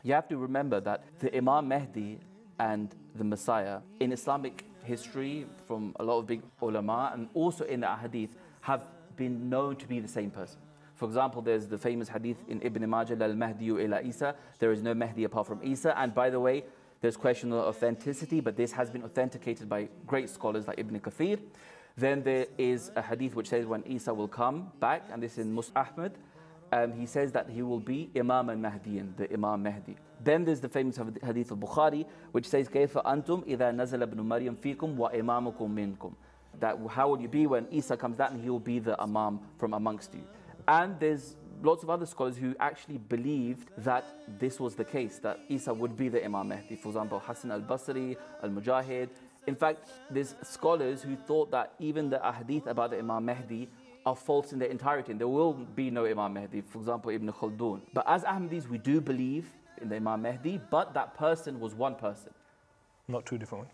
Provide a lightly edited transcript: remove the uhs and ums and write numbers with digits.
You have to remember that the Imam Mahdi and the Messiah in Islamic history, from a lot of big ulama and also in the ahadith, have been known to be the same person. For example, there's the famous hadith in Ibn Majah, al-Mahdiyu ila Isa, there is no Mahdi apart from Isa. And by the way, there's question of authenticity, but this has been authenticated by great scholars like Ibn Kathir. Then there is a hadith which says when Isa will come back, and this is in Musnad Ahmad, he says that he will be Imam and Mahdiyan, the Imam Mahdi. Then there's the famous hadith of Bukhari, which says, كَيْفَ أَنْتُمْ إِذَا نَزَلَ ابْنُ مَرْيَمْ فِيكُمْ وَإِمَامُكُمْ مِنْكُمْ. That how will you be when Isa comes down and he will be the Imam from amongst you. And there's lots of other scholars who actually believed that this was the case, that Isa would be the Imam Mahdi. For example, Hassan al-Basri, al-Mujahid. In fact, there's scholars who thought that even the ahadith about the Imam Mahdi are false in their entirety, and there will be no Imam Mahdi. For example, Ibn Khaldun. But as Ahmadis, we do believe in the Imam Mahdi, but that person was one person. Not two different ones.